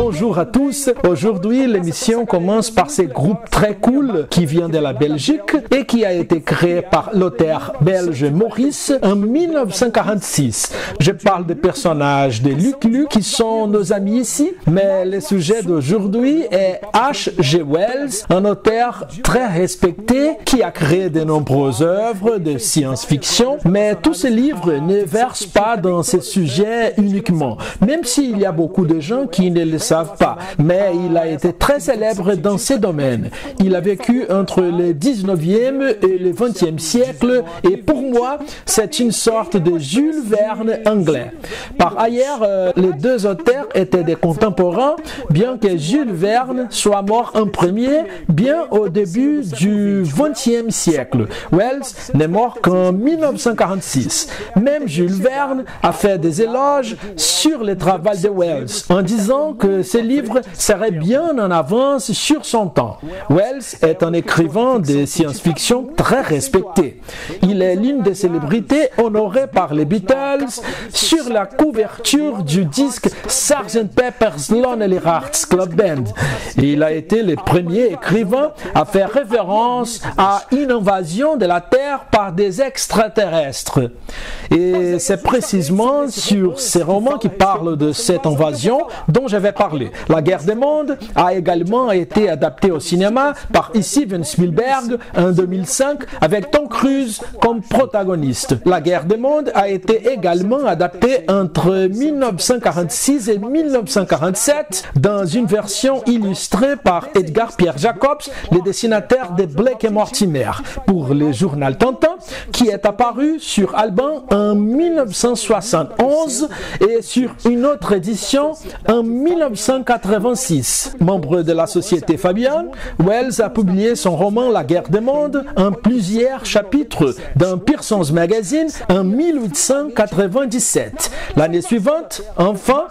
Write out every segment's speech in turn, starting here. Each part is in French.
Bonjour à tous. Aujourd'hui, l'émission commence par ce groupe très cool qui vient de la Belgique et qui a été créé par l'auteur belge Maurice en 1946. Je parle des personnages de Lucky Luke qui sont nos amis ici, mais le sujet d'aujourd'hui est H.G. Wells, un auteur très respecté qui a créé de nombreuses œuvres de science-fiction, mais tous ces livres ne versent pas dans ce sujet uniquement, même s'il y a beaucoup de gens qui ne le savent pas, mais il a été très célèbre dans ces domaines. Il a vécu entre le 19e et le 20e siècle et pour moi, c'est une sorte de Jules Verne anglais. Par ailleurs, les deux auteurs étaient des contemporains, bien que Jules Verne soit mort en premier, bien au début du 20e siècle. Wells n'est mort qu'en 1946. Même Jules Verne a fait des éloges sur le travail de Wells, en disant que ce livre serait bien en avance sur son temps. Wells est un écrivain de science-fiction très respecté. Il est l'une des célébrités honorées par les Beatles sur la couverture du disque Sgt. Pepper's Lonely Hearts Club Band. Il a été le premier écrivain à faire référence à une invasion de la Terre par des extraterrestres. Et c'est précisément sur ces romans qui parlent de cette invasion dont je vais parler. La Guerre des mondes a également été adaptée au cinéma par Steven Spielberg en 2005 avec Tom Cruise comme protagoniste. La Guerre des mondes a été également adaptée entre 1946 et 1947 dans une version illustrée par Edgar Pierre Jacobs, le dessinateur de Blake et Mortimer, pour le journal Tintin, qui est apparu sur Alban en 1971 et sur une autre édition en 1986. Membre de la Société Fabian, Wells a publié son roman La Guerre des mondes en plusieurs chapitres dans Pearson's Magazine en 1897. L'année suivante, enfin,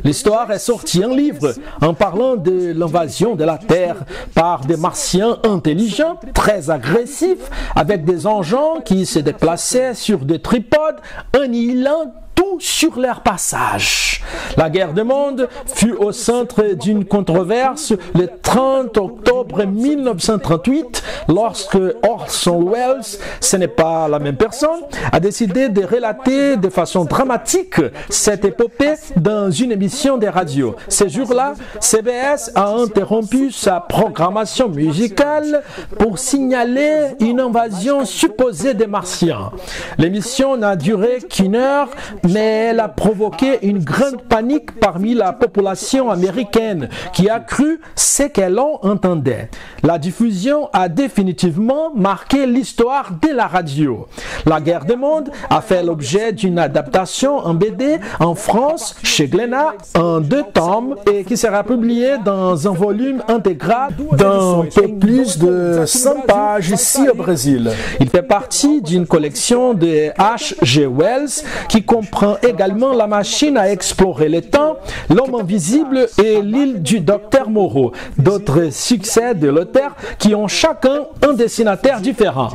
l'histoire est sortie en livre en parlant de l'invasion de la Terre par des martiens intelligents, très agressifs, avec des engins qui se déplaçaient sur des tripodes, annihilant tout sur leur passage. La guerre des mondes fut au centre d'une controverse le 30 octobre 1938 lorsque Orson Welles, ce n'est pas la même personne, a décidé de relater de façon dramatique cette épopée dans une émission de radio. Ce jour-là, CBS a interrompu sa programmation musicale pour signaler une invasion supposée des Martiens. L'émission n'a duré qu'une heure, mais elle a provoqué une grande panique parmi la population américaine qui a cru ce qu'elle en entendait. La diffusion a définitivement marqué l'histoire de la radio. La Guerre des mondes a fait l'objet d'une adaptation en BD en France chez Glénat en 2 tomes et qui sera publiée dans un volume intégral d'un peu plus de 100 pages ici au Brésil. Il fait partie d'une collection de H.G. Wells qui comprend également La machine à explorer le temps, L'homme invisible et L'île du docteur Moreau. D'autres succès de l'auteur qui ont chacun un dessinateur différent.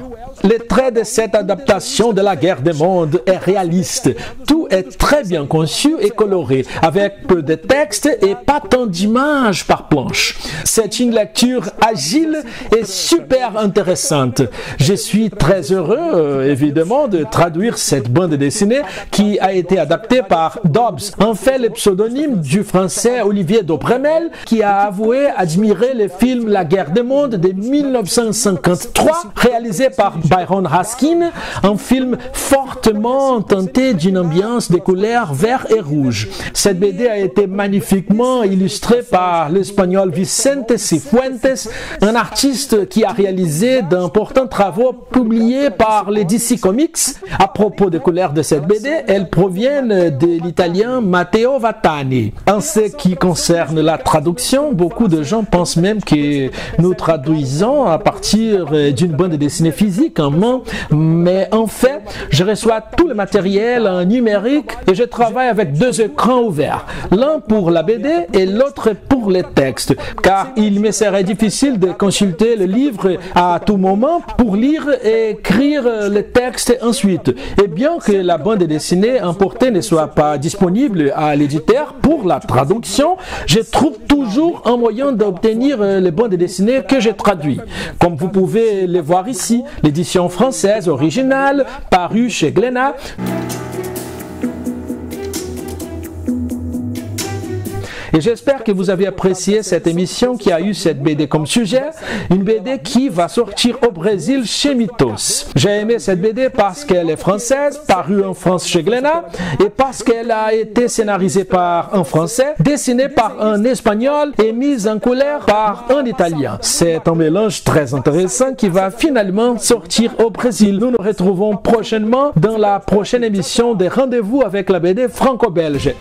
Le trait de cette adaptation de La Guerre des mondes est réaliste. Tout est très bien conçu et coloré, avec peu de texte et pas tant d'images par planche. C'est une lecture agile et super intéressante. Je suis très heureux, évidemment, de traduire cette bande dessinée qui a été adaptée par Dobbs, en fait le pseudonyme du français Olivier Dobremel, qui a avoué admirer le film La Guerre des mondes de 1953, réalisé par Byron Haskin, un film fortement teinté d'une ambiance de couleurs vert et rouge. Cette BD a été magnifiquement illustrée par l'espagnol Vicente Cifuentes, un artiste qui a réalisé d'importants travaux publiés par les DC Comics. À propos des couleurs de cette BD, elles proviennent de l'italien Matteo Vattani. En ce qui concerne la traduction, beaucoup de gens pensent même que nous traduisons à partir d'une bande dessinée physique, fréquemment, mais en fait, je reçois tout le matériel en numérique et je travaille avec 2 écrans ouverts, l'un pour la BD et l'autre pour les textes, car il me serait difficile de consulter le livre à tout moment pour lire et écrire le texte ensuite. Et bien que la bande dessinée importée ne soit pas disponible à l'éditeur pour la traduction, je trouve toujours un moyen d'obtenir les bandes dessinées que j'ai traduites. Comme vous pouvez le voir ici, l'édition française originale parue chez Glénat. Et j'espère que vous avez apprécié cette émission qui a eu cette BD comme sujet, une BD qui va sortir au Brésil chez Mythos. J'ai aimé cette BD parce qu'elle est française, parue en France chez Glénat, et parce qu'elle a été scénarisée par un Français, dessinée par un Espagnol et mise en couleur par un Italien. C'est un mélange très intéressant qui va finalement sortir au Brésil. Nous nous retrouvons prochainement dans la prochaine émission des Rendez-vous avec la BD franco-belge.